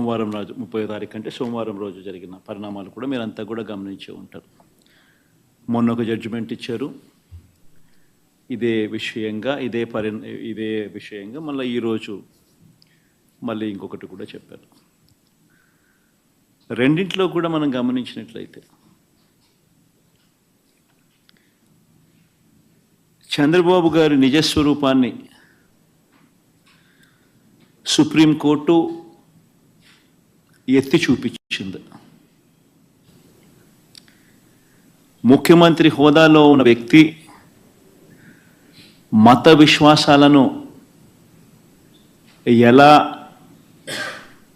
సోమవారం రోజు 30వ తారీఖు అంటే సోమవారం రోజు జరిగిన పరిణామాలు కూడా మీరంతా కూడా గమనించే ఉంటారు. మొన్న ఒక జడ్జిమెంట్ ఇచ్చారు ఇదే విషయంగా మళ్ళీ ఈరోజు మళ్ళీ ఇంకొకటి కూడా చెప్పారు. రెండింటిలో కూడా మనం గమనించినట్లయితే చంద్రబాబు గారి నిజస్వరూపాన్ని సుప్రీంకోర్టు ఎత్తి చూపించింది. ముఖ్యమంత్రి హోదాలో ఉన్న వ్యక్తి మత విశ్వాసాలను ఎలా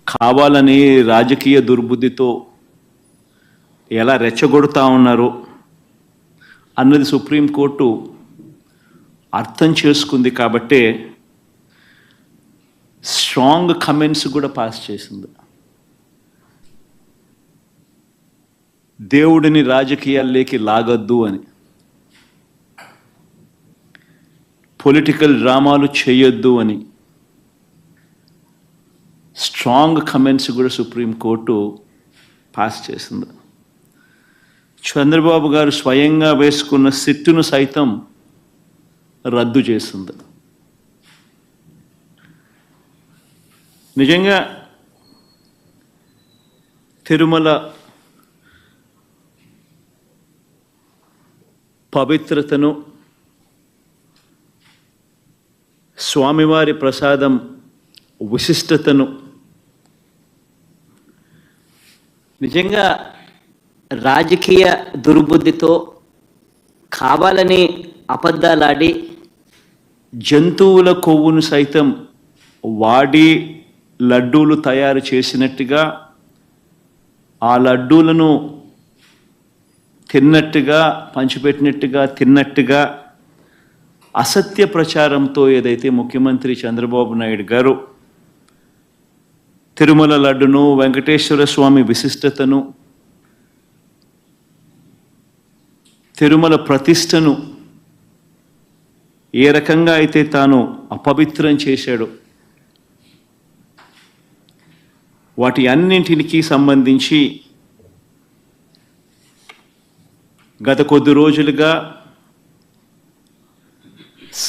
కావాలని రాజకీయ దుర్బుద్ధితో ఎలా రెచ్చగొడుతూ ఉన్నారు అన్నది సుప్రీంకోర్టు అర్థం చేసుకుంది. కాబట్టే స్ట్రాంగ్ కమెంట్స్ కూడా పాస్ చేసింది. దేవుడిని రాజకీయాల్లోకి లాగొద్దు అని, పొలిటికల్ డ్రామాలు చేయొద్దు అని స్ట్రాంగ్ కమెంట్స్ కూడా సుప్రీంకోర్టు పాస్ చేసింది. చంద్రబాబు గారు స్వయంగా వేసుకున్న సిట్టును సైతం రద్దు చేసింది. నిజంగా తిరుమల పవిత్రతను, స్వామివారి ప్రసాదం విశిష్టతను నిజంగా రాజకీయ దుర్బుద్ధితో కావాలని అబద్ధాలాడి జంతువుల కొవ్వును సైతం వాడి లడ్డూలు తయారు చేసినట్టుగా, ఆ లడ్డూలను తిన్నట్టుగా, పంచిపెట్టినట్టుగా తిన్నట్టుగా అసత్య ప్రచారంతో ఏదైతే ముఖ్యమంత్రి చంద్రబాబు నాయుడు గారు తిరుమల లడ్డును, వెంకటేశ్వర స్వామి విశిష్టతను, తిరుమల ప్రతిష్టను ఏ రకంగా అయితే తాను అపవిత్రం చేశాడో వాటి అన్నింటికి సంబంధించి గత కొద్ది రోజులుగా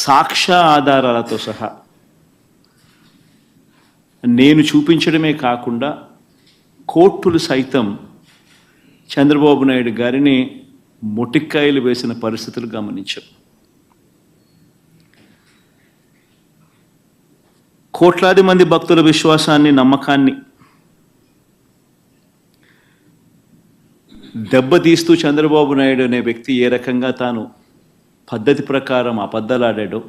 సాక్ష్య ఆధారాలతో సహా నేను చూపించడమే కాకుండా కోర్టులు సైతం చంద్రబాబు నాయుడు గారిని మొటిక్కాయలు వేసిన పరిస్థితులు గమనించాం. కోట్లాది మంది భక్తుల విశ్వాసాన్ని, నమ్మకాన్ని దెబ్బతీస్తూ చంద్రబాబు నాయుడు అనే వ్యక్తి ఏ రకంగా తాను పద్ధతి ప్రకారం అబద్ధాలాడాడో,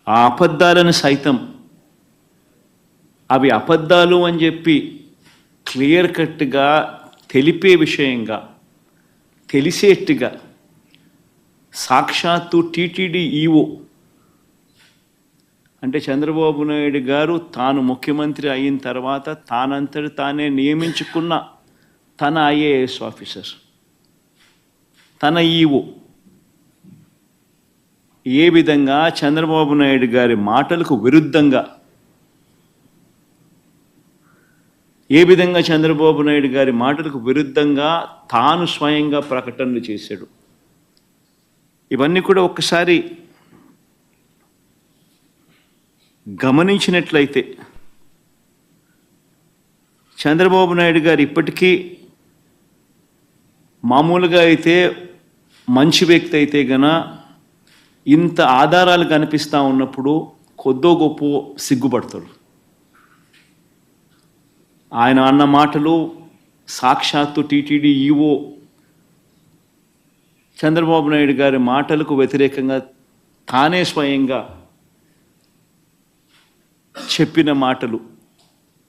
ఆ అబద్ధాలను సైతం అవి అబద్ధాలు అని చెప్పి క్లియర్ కట్గా తెలిపే విషయంగా, తెలిసేట్టుగా సాక్షాత్తు టీటీడీ ఈఓ అంటే చంద్రబాబు నాయుడు గారు తాను ముఖ్యమంత్రి అయిన తర్వాత తానంతటి తానే నియమించుకున్న తన ఐఏఎస్ ఆఫీసర్, తన ఈఓ ఏ విధంగా చంద్రబాబు నాయుడు గారి మాటలకు విరుద్ధంగా, చంద్రబాబు నాయుడు గారి మాటలకు విరుద్ధంగా తాను స్వయంగా ప్రకటనలు చేశాడు. ఇవన్నీ కూడా ఒక్కసారి గమనించినట్లయితే చంద్రబాబు నాయుడు గారు ఇప్పటికీ మామూలుగా అయితే మంచి వ్యక్తి అయితే ఇంత ఆధారాలు కనిపిస్తూ ఉన్నప్పుడు కొద్దో గొప్ప సిగ్గుపడతాడు. ఆయన అన్న మాటలు సాక్షాత్తు టీటీడీ ఈఓ చంద్రబాబు నాయుడు గారి మాటలకు వ్యతిరేకంగా తానే స్వయంగా చెప్పిన మాటలు,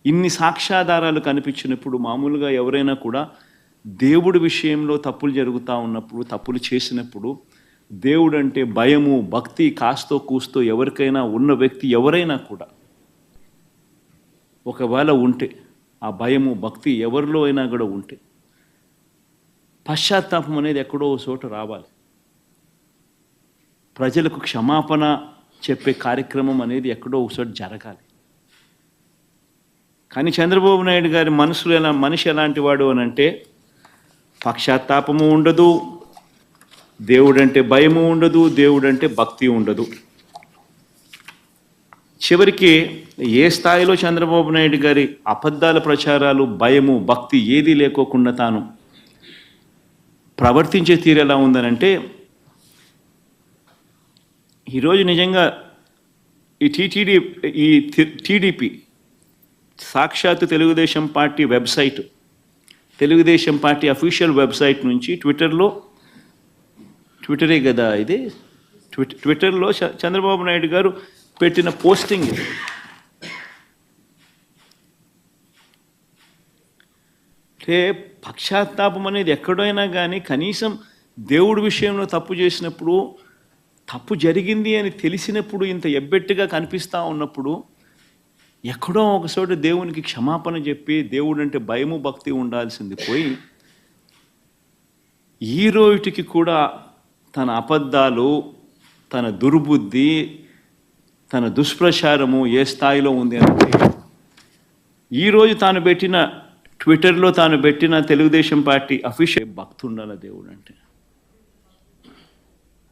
ఇన్ని సాక్ష్యాధారాలు కనిపించినప్పుడు మామూలుగా ఎవరైనా కూడా దేవుడి విషయంలో తప్పులు జరుగుతూ ఉన్నప్పుడు, తప్పులు చేసినప్పుడు దేవుడు అంటే భయము, భక్తి కాస్తో కూస్తో ఎవరికైనా ఉన్న వ్యక్తి ఎవరైనా కూడా ఒకవేళ ఉంటే, ఆ భయము భక్తి ఎవరిలో అయినా కూడా ఉంటే పశ్చాత్తాపం అనేది ఎక్కడో చోట రావాలి. ప్రజలకు క్షమాపణ చెప్పే కార్యక్రమం అనేది ఎక్కడో ఒకసారి జరగాలి. కానీ చంద్రబాబు నాయుడు గారి మనిషి ఎలాంటి వాడు అని అంటే పక్షాత్తాపము ఉండదు, దేవుడంటే భయము ఉండదు, దేవుడంటే భక్తి ఉండదు. చివరికి ఏ స్థాయిలో చంద్రబాబు నాయుడు గారి అబద్ధాల ప్రచారాలు, భయము, భక్తి ఏదీ లేకోకుండా తాను ప్రవర్తించే తీరు ఎలా ఉందనంటే, ఈరోజు నిజంగా ఈ టీడీపీ సాక్షాత్తు Telugu Desam party website, Telugu Desam party official website నుంచి ట్విట్టరే కదా ఇది, ట్విట్టర్లో చంద్రబాబు నాయుడు గారు పెట్టిన పోస్టింగ్ అంటే పక్షాత్తాపం అనేది ఎక్కడైనా కానీ కనీసం దేవుడి విషయంలో తప్పు చేసినప్పుడు, తప్పు జరిగింది అని తెలిసినప్పుడు, ఇంత ఎబ్బెట్టుగా కనిపిస్తూ ఉన్నప్పుడు ఎక్కడో ఒకచోట దేవునికి క్షమాపణ చెప్పి దేవుడు అంటే భయము భక్తి ఉండాల్సింది పోయి ఈ రోజుకి కూడా తన అబద్ధాలు, తన దుర్బుద్ధి, తన దుష్ప్రచారము ఏ స్థాయిలో ఉంది అంటే ఈరోజు తాను పెట్టిన ట్విట్టర్లో తాను పెట్టిన తెలుగుదేశం పార్టీ అఫీషియల్ భక్తుండాల దేవుడు అంటే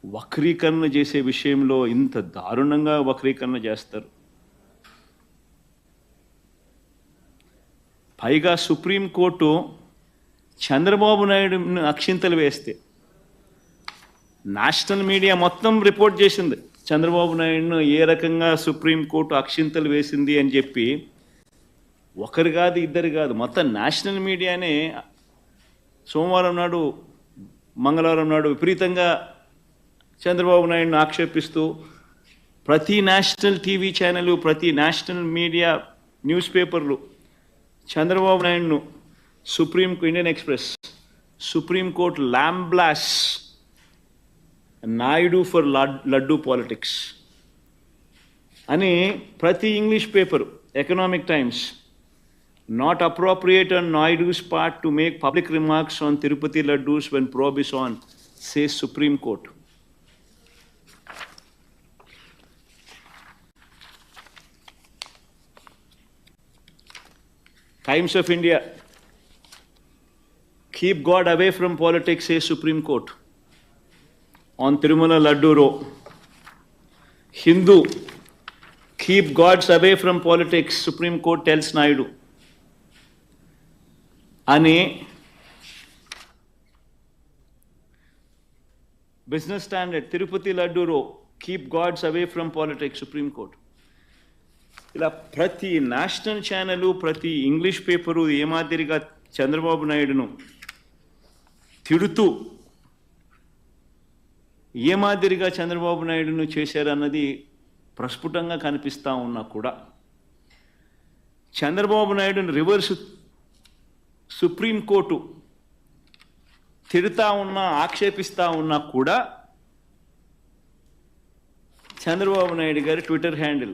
వక్రీకరణ చేసే విషయంలో ఇంత దారుణంగా వక్రీకరణ చేస్తారు. పైగా సుప్రీంకోర్టు చంద్రబాబు నాయుడుని అక్షింతలు వేస్తే నేషనల్ మీడియా మొత్తం రిపోర్ట్ చేసింది చంద్రబాబు నాయుడును ఏ రకంగా సుప్రీంకోర్టు అక్షింతలు వేసింది అని చెప్పి. ఒకరు కాదు, ఇద్దరు కాదు, మొత్తం నేషనల్ మీడియానే సోమవారం నాడు, మంగళవారం నాడు విపరీతంగా చంద్రబాబు నాయుడును ఆక్షేపిస్తూ ప్రతి నేషనల్ టీవీ ఛానల్, ప్రతి నేషనల్ మీడియా న్యూస్ పేపర్లు చంద్రబాబు నాయుడును Indian Express supreme court lambasts Naidu for laddu politics అని ప్రతి English paper, Economic Times, not appropriate on Naidu's part to make public remarks on Tirupati laddus when probe is on, says Supreme Court. Times of India, keep God away from politics, says Supreme Court on Tirumala Laddu Row. Hindu, keep gods away from politics, Supreme Court tells Naidu. అని Business Standard, Tirupati laddu row, keep gods away from politics, Supreme Court. ఇలా ప్రతి national channel, ప్రతి English paper ఏ మాదిరిగా చంద్రబాబు నాయుడును తిడుతూ ఏ మాదిరిగా చంద్రబాబు నాయుడును చేశారన్నది ప్రస్ఫుటంగా కనిపిస్తూ ఉన్నా కూడా చంద్రబాబు నాయుడును రివర్స్ సుప్రీంకోర్టు తిడుతూ ఉన్నా, ఆక్షేపిస్తూ ఉన్నా కూడా చంద్రబాబు నాయుడు గారి ట్విట్టర్ హ్యాండిల్